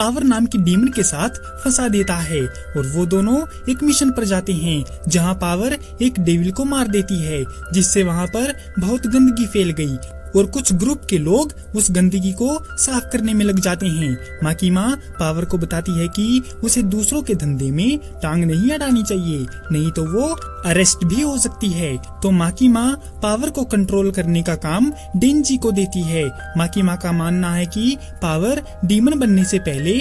Power नाम की demon के साथ फंसा देता है और वो दोनों एक मिशन पर जाते हैं जहाँ पावर एक डेविल को मार देती है, जिससे वहाँ पर बहुत गंदगी फैल गई और कुछ ग्रुप के लोग उस गंदगी को साफ करने में लग जाते हैं। माँ की माँ पावर को बताती है कि उसे दूसरों के धंधे में टांग नहीं अड़ानी चाहिए, नहीं तो वो अरेस्ट भी हो सकती है। तो माँ की माँ पावर को कंट्रोल करने का काम डेंजी को देती है। माँ की माँ का मानना है कि पावर डीमन बनने से पहले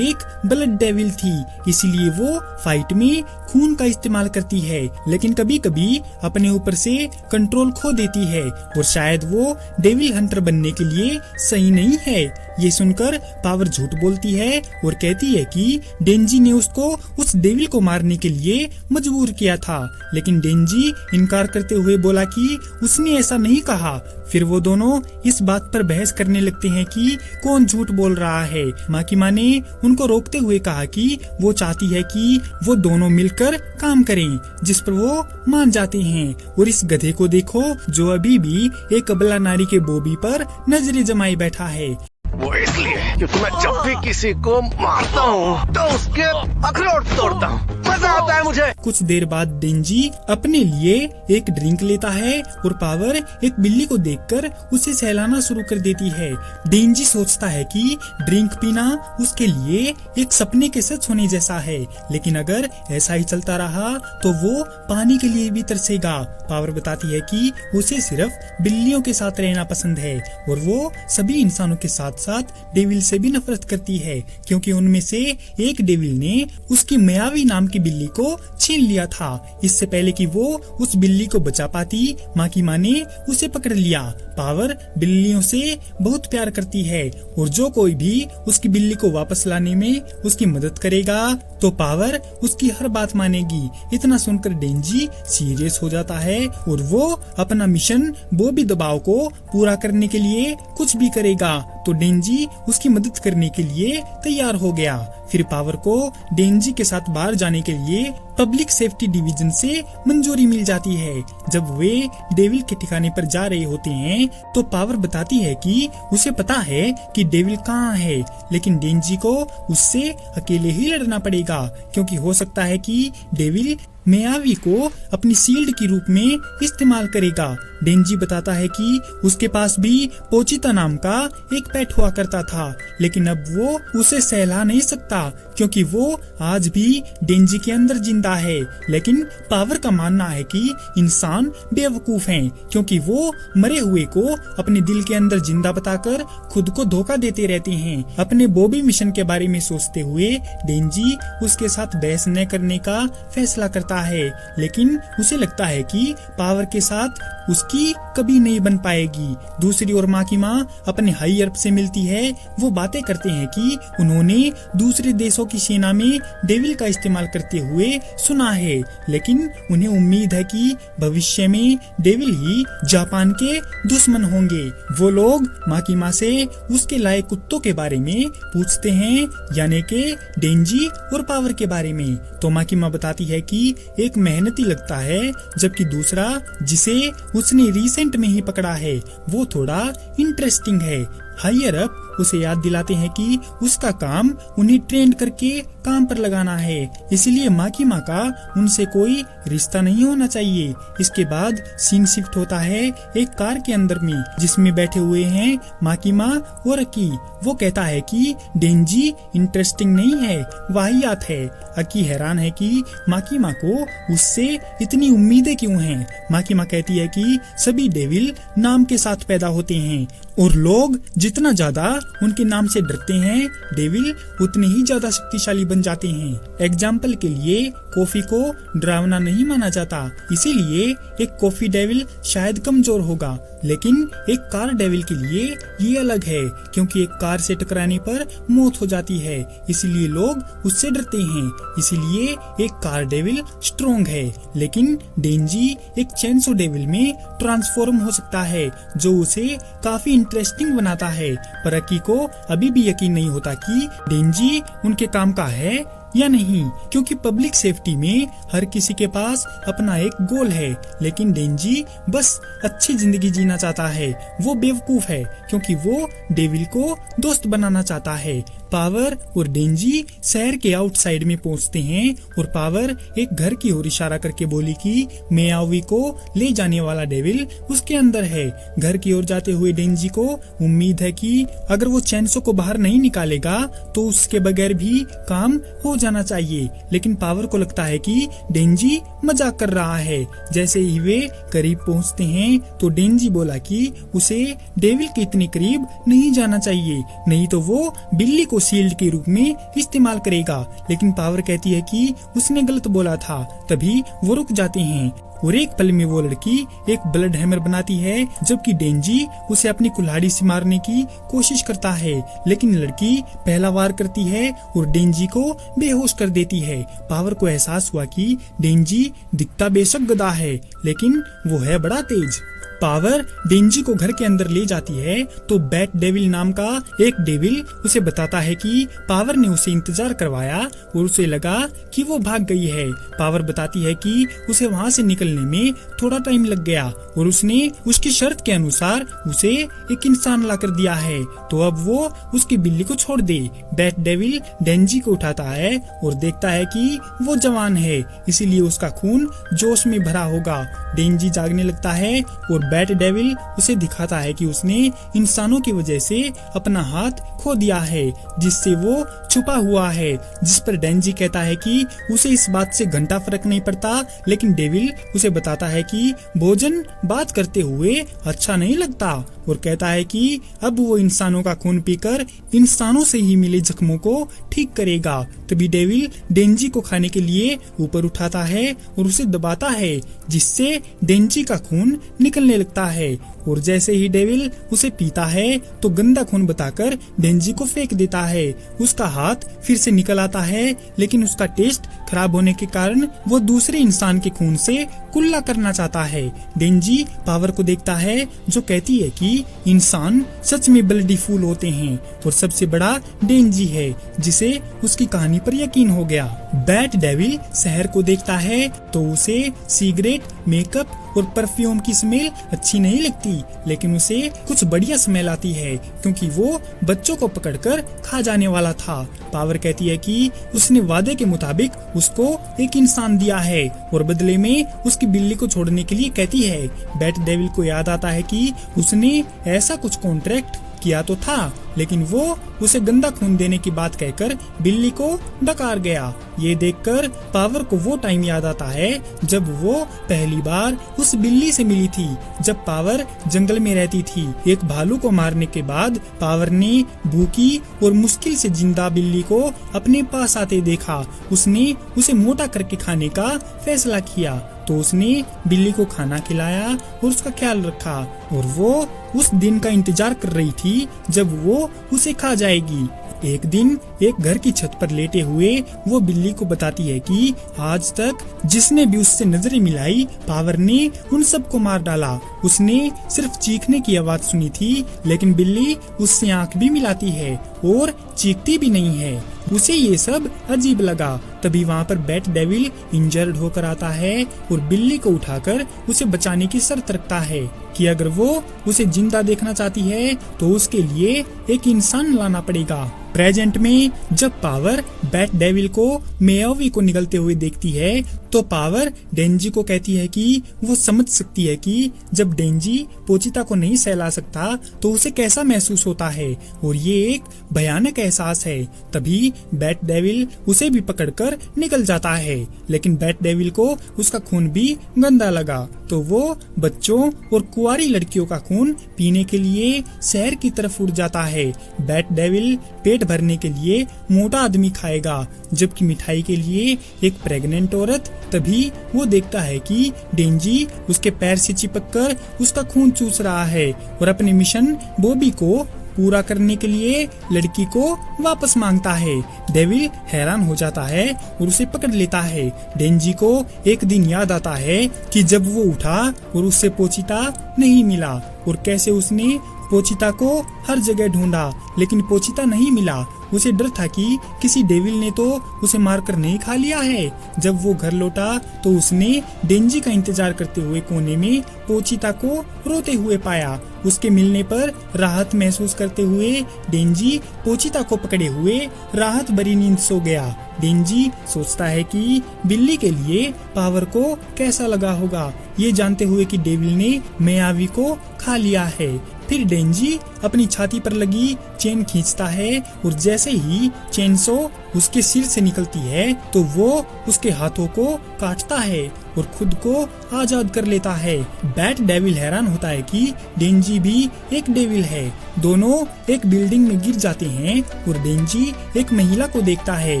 एक ब्लड डेविल थी, इसलिए वो फाइट में खून का इस्तेमाल करती है, लेकिन कभी कभी अपने ऊपर से कंट्रोल खो देती है और शायद वो डेविल हंटर बनने के लिए सही नहीं है। ये सुनकर पावर झूठ बोलती है और कहती है कि डेंजी ने उसको उस डेविल को मारने के लिए मजबूर किया था, लेकिन डेंजी इनकार करते हुए बोला कि उसने ऐसा नहीं कहा। फिर वो दोनों इस बात पर बहस करने लगते हैं कि कौन झूठ बोल रहा है। माँ की माँ ने उनको रोकते हुए कहा कि वो चाहती है कि वो दोनों मिलकर काम करें, जिस पर वो मान जाते हैं। और इस गधे को देखो जो अभी भी एक अबला नारी के बोबी पर नजरें जमाए बैठा है। वो इसलिए क्योंकि मैं जब भी किसी को मारता हूँ तो उसके अखरोट तोड़ता हूँ, मजा आता है मुझे। कुछ देर बाद डेंजी अपने लिए एक ड्रिंक लेता है और पावर एक बिल्ली को देखकर उसे सहलाना शुरू कर देती है। डेंजी सोचता है कि ड्रिंक पीना उसके लिए एक सपने के सच होने जैसा है, लेकिन अगर ऐसा ही चलता रहा तो वो पानी के लिए भी तरसेगा। पावर बताती है कि उसे सिर्फ बिल्लियों के साथ रहना पसंद है और वो सभी इंसानों के साथ साथ डेविल से भी नफरत करती है, क्योंकि उनमें से एक डेविल ने उसकी मायावी नाम की बिल्ली को छीन लिया था। इससे पहले कि वो उस बिल्ली को बचा पाती, माँ की माँ ने उसे पकड़ लिया। पावर बिल्लियों से बहुत प्यार करती है और जो कोई भी उसकी बिल्ली को वापस लाने में उसकी मदद करेगा तो पावर उसकी हर बात मानेगी। इतना सुनकर डेंजी सीरियस हो जाता है और वो अपना मिशन बॉबी दबाव को पूरा करने के लिए कुछ भी करेगा। तो डेंजी उसकी मदद करने के लिए तैयार हो गया। फिर पावर को डेंजी के साथ बाहर जाने के लिए पब्लिक सेफ्टी डिवीजन से मंजूरी मिल जाती है। जब वे डेविल के ठिकाने पर जा रहे होते हैं तो पावर बताती है कि उसे पता है कि डेविल कहाँ है, लेकिन डेंजी को उससे अकेले ही लड़ना पड़ेगा, क्योंकि हो सकता है कि डेविल मायावी को अपनी शील्ड के रूप में इस्तेमाल करेगा। डेंजी बताता है कि उसके पास भी पोचिता नाम का एक पेट हुआ करता था, लेकिन अब वो उसे सहला नहीं सकता क्योंकि वो आज भी डेंजी के अंदर जिंदा है। लेकिन पावर का मानना है कि इंसान बेवकूफ हैं, क्योंकि वो मरे हुए को अपने दिल के अंदर जिंदा बताकर खुद को धोखा देते रहते हैं। अपने बॉबी मिशन के बारे में सोचते हुए डेंजी उसके साथ बहस न करने का फैसला करता है, लेकिन उसे लगता है कि पावर के साथ उसकी कभी नहीं बन पाएगी। दूसरी ओर माँ की माँ अपने हाई अप से मिलती है। वो बातें करते हैं कि उन्होंने दूसरे देशों की सेना में डेविल का इस्तेमाल करते हुए सुना है, लेकिन उन्हें उम्मीद है कि भविष्य में डेविल ही जापान के दुश्मन होंगे। वो लोग माँ की माँ से उसके लाए कुत्तों के बारे में पूछते हैं, यानी के डेंजी और पावर के बारे में। तो माँ की माँ बताती है कि एक मेहनती लगता है, जबकि दूसरा जिसे उसने रिसेंट में ही पकड़ा है वो थोड़ा इंटरेस्टिंग है। हायर अप उसे याद दिलाते हैं कि उसका काम उन्हें ट्रेन करके काम पर लगाना है, इसलिए माँ की माँ का उनसे कोई रिश्ता नहीं होना चाहिए। इसके बाद सीन शिफ्ट होता है एक कार के अंदर में, जिसमें बैठे हुए हैं माँ की माँ और अकी। वो कहता है कि डेंजी इंटरेस्टिंग नहीं है, वाहियात है। अकी हैरान है कि माँ की माँ को उससे इतनी उम्मीदें क्यों हैं। माँ की माँ कहती है कि सभी डेविल नाम के साथ पैदा होते हैं और लोग जितना ज्यादा उनके नाम से डरते हैं, डेविल उतने ही ज्यादा शक्तिशाली बन जाते हैं। एग्जाम्पल के लिए कॉफी को डरावना नहीं माना जाता, इसीलिए एक कॉफी डेविल शायद कमजोर होगा, लेकिन एक कार डेविल के लिए ये अलग है, क्योंकि एक कार से टकराने पर मौत हो जाती है, इसीलिए लोग उससे डरते हैं। इसीलिए एक कार डेविल स्ट्रॉन्ग है, लेकिन डेंजी एक चेंसो डेविल में ट्रांसफॉर्म हो सकता है, जो उसे काफी इंटरेस्टिंग बनाता है। पर अकी को अभी भी यकीन नहीं होता कि डेंजी उनके काम का है या नहीं, क्योंकि पब्लिक सेफ्टी में हर किसी के पास अपना एक गोल है। लेकिन डेंजी बस अच्छी जिंदगी जीना चाहता है। वो बेवकूफ है क्योंकि वो डेविल को दोस्त बनाना चाहता है। पावर और डेंजी शहर के आउटसाइड में पहुंचते हैं और पावर एक घर की ओर इशारा करके बोली कि मेयावी को ले जाने वाला डेविल उसके अंदर है। घर की ओर जाते हुए डेंजी को उम्मीद है कि अगर वो चैनसो को बाहर नहीं निकालेगा तो उसके बगैर भी काम हो जाना चाहिए। लेकिन पावर को लगता है कि डेंजी मजाक कर रहा है। जैसे ही वे करीब पहुंचते हैं तो डेंजी बोला कि उसे डेविल के इतने करीब नहीं जाना चाहिए, नहीं तो वो बिल्ली को शील्ड के रूप में इस्तेमाल करेगा। लेकिन पावर कहती है कि उसने गलत बोला था। तभी वो रुक जाते हैं और एक पल में वो लड़की एक ब्लड हैमर बनाती है, जबकि डेंजी उसे अपनी कुल्हाड़ी से मारने की कोशिश करता है। लेकिन लड़की पहला वार करती है और डेंजी को बेहोश कर देती है। पावर को एहसास हुआ कि डेंजी दिखता बेशक गधा है, लेकिन वो है बड़ा तेज। पावर डेंजी को घर के अंदर ले जाती है तो बैट डेविल नाम का एक डेविल उसे बताता है कि पावर ने उसे इंतजार करवाया और उसे लगा कि वो भाग गई है। पावर बताती है कि उसे वहाँ से निकलने में थोड़ा टाइम लग गया और उसने उसकी शर्त के अनुसार उसे एक इंसान ला कर दिया है, तो अब वो उसकी बिल्ली को छोड़ दे। बैट डेविल डेंजी को उठाता है और देखता है कि वो जवान है, इसीलिए उसका खून जोश में भरा होगा। डेंजी जागने लगता है और बैट डेविल उसे दिखाता है कि उसने इंसानों की वजह से अपना हाथ खो दिया है, जिससे वो छुपा हुआ है। जिस पर डेंजी कहता है कि उसे इस बात से घंटा फर्क नहीं पड़ता, लेकिन डेविल उसे बताता है कि भोजन बात करते हुए अच्छा नहीं लगता और कहता है कि अब वो इंसानों का खून पीकर इंसानों से ही मिले जख्मों को ठीक करेगा। तभी डेविल डेंजी को खाने के लिए ऊपर उठाता है और उसे दबाता है, जिससे डेंजी का खून निकलने लगता है। और जैसे ही डेविल उसे पीता है तो गंदा खून बताकर डेंजी को फेंक देता है। उसका हाथ फिर से निकल आता है, लेकिन उसका टेस्ट खराब होने के कारण वो दूसरे इंसान के खून से कुल्ला करना चाहता है। डेंजी पावर को देखता है जो कहती है कि इंसान सच में ब्लडी फूल होते हैं और सबसे बड़ा डेंजी है, जिसे उसकी कहानी पर यकीन हो गया। बैट डेविल शहर को देखता है तो उसे सिगरेट, मेकअप और परफ्यूम की स्मेल अच्छी नहीं लगती, लेकिन उसे कुछ बढ़िया स्मेल आती है क्योंकि वो बच्चों को पकड़कर खा जाने वाला था। पावर कहती है कि उसने वादे के मुताबिक उसको एक इंसान दिया है और बदले में उसकी बिल्ली को छोड़ने के लिए कहती है। बैट डेविल को याद आता है कि उसने ऐसा कुछ कॉन्ट्रैक्ट किया तो था, लेकिन वो उसे गंदा खून देने की बात कहकर बिल्ली को डकार गया। ये देखकर पावर को वो टाइम याद आता है जब वो पहली बार उस बिल्ली से मिली थी, जब पावर जंगल में रहती थी। एक भालू को मारने के बाद पावर ने भूखी और मुश्किल से जिंदा बिल्ली को अपने पास आते देखा। उसने उसे मोटा करके खाने का फैसला किया, तो उसने बिल्ली को खाना खिलाया और उसका ख्याल रखा, और वो उस दिन का इंतजार कर रही थी जब वो उसे खा जाएगी। एक दिन एक घर की छत पर लेटे हुए वो बिल्ली को बताती है कि आज तक जिसने भी उससे नजरें मिलाई, पावर ने उन सबको मार डाला। उसने सिर्फ चीखने की आवाज सुनी थी, लेकिन बिल्ली उससे आंख भी मिलाती है और चीखती भी नहीं है। उसे ये सब अजीब लगा। तभी वहाँ पर बैट डेविल इंजर्ड होकर आता है और बिल्ली को उठाकर उसे बचाने की शर्त रखता है कि अगर वो उसे जिंदा देखना चाहती है तो उसके लिए एक इंसान लाना पड़ेगा। प्रेजेंट में जब पावर बैट डेविल को मेयावी को निकलते हुए देखती है तो पावर डेंजी को कहती है कि वो समझ सकती है कि जब डेंजी पोचिता को नहीं सहला सकता तो उसे कैसा महसूस होता है, और ये एक भयानक एहसास है। तभी बैट डेविल उसे भी पकड़कर निकल जाता है, लेकिन बैट डेविल को उसका खून भी गंदा लगा, तो वो बच्चों और कुंवारी लड़कियों का खून पीने के लिए शहर की तरफ उड़ जाता है। बैट डेविल पेट भरने के लिए मोटा आदमी खाएगा, जबकि मिठाई के लिए एक प्रेग्नेंट औरत। तभी वो देखता है कि डेंजी उसके पैर से चिपककर उसका खून चूस रहा है और अपने मिशन बॉबी को पूरा करने के लिए लड़की को वापस मांगता है। डेविल हैरान हो जाता है और उसे पकड़ लेता है। डेंजी को एक दिन याद आता है कि जब वो उठा और उससे पोचिता नहीं मिला, और कैसे उसने पोचिता को हर जगह ढूंढा लेकिन पोचिता नहीं मिला। उसे डर था कि किसी डेविल ने तो उसे मारकर नहीं खा लिया है। जब वो घर लौटा तो उसने डेंजी का इंतजार करते हुए कोने में पोचिता को रोते हुए पाया। उसके मिलने पर राहत महसूस करते हुए डेंजी पोचिता को पकड़े हुए राहत भरी नींद सो गया। डेंजी सोचता है कि बिल्ली के लिए पावर को कैसा लगा होगा, ये जानते हुए कि डेविल ने मियावी को खा लिया है। फिर डेंजी अपनी छाती पर लगी चेन खींचता है और जैसे ही चेनसो उसके सिर से निकलती है तो वो उसके हाथों को काटता है और खुद को आजाद कर लेता है। बैट डेविल हैरान होता है कि डेंजी भी एक डेविल है। दोनों एक बिल्डिंग में गिर जाते हैं और डेंजी एक महिला को देखता है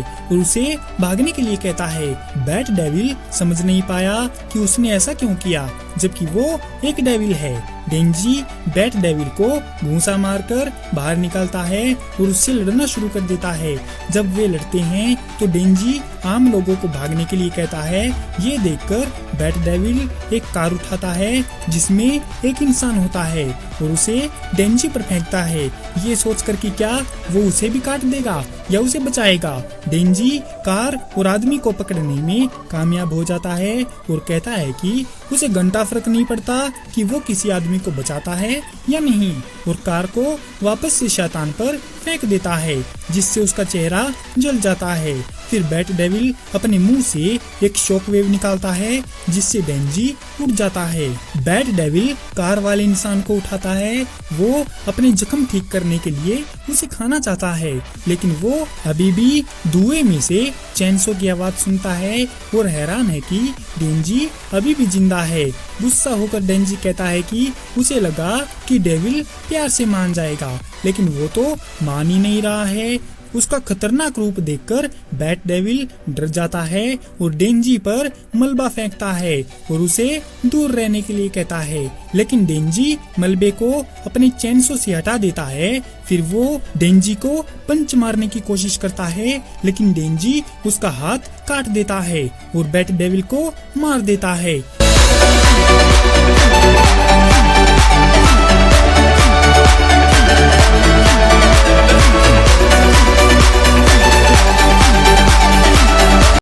और उसे भागने के लिए कहता है। बैट डेविल समझ नहीं पाया कि उसने ऐसा क्यों किया, जबकि वो एक डेविल है। डेंजी बैट डेविल को घूंसा मारकर बाहर निकालता है और उससे लड़ना शुरू कर देता है। जब वे लड़ते हैं तो डेंजी आम लोगों को भागने के लिए कहता है। ये देखकर बैट डेविल एक कार उठाता है जिसमें एक इंसान होता है और उसे डेंजी पर फेंकता है, ये सोचकर कि क्या वो उसे भी काट देगा या उसे बचाएगा। डेंजी कार और आदमी को पकड़ने में कामयाब हो जाता है और कहता है कि उसे घंटा फर्क नहीं पड़ता कि वो किसी आदमी को बचाता है या नहीं, और कार को वापस से शैतान पर फेंक देता है जिससे उसका चेहरा जल जाता है। फिर बैट डेविल अपने मुंह से एक शॉक वेव निकालता है जिससे डेंजी उड़ जाता है। बैट डेविल कार वाले इंसान को उठाता है। वो अपने जख्म ठीक करने के लिए उसे खाना चाहता है, लेकिन वो अभी भी धुएं में से चेनसो की आवाज सुनता है और हैरान है कि डेंजी अभी भी जिंदा है। गुस्सा होकर डेंजी कहता है कि उसे लगा कि डेविल प्यार से मान जाएगा, लेकिन वो तो मान ही नहीं रहा है। उसका खतरनाक रूप देखकर बैट डेविल डर जाता है और डेंजी पर मलबा फेंकता है और उसे दूर रहने के लिए कहता है, लेकिन डेंजी मलबे को अपने चेनसो से हटा देता है। फिर वो डेंजी को पंच मारने की कोशिश करता है, लेकिन डेंजी उसका हाथ काट देता है और बैट डेविल को मार देता है।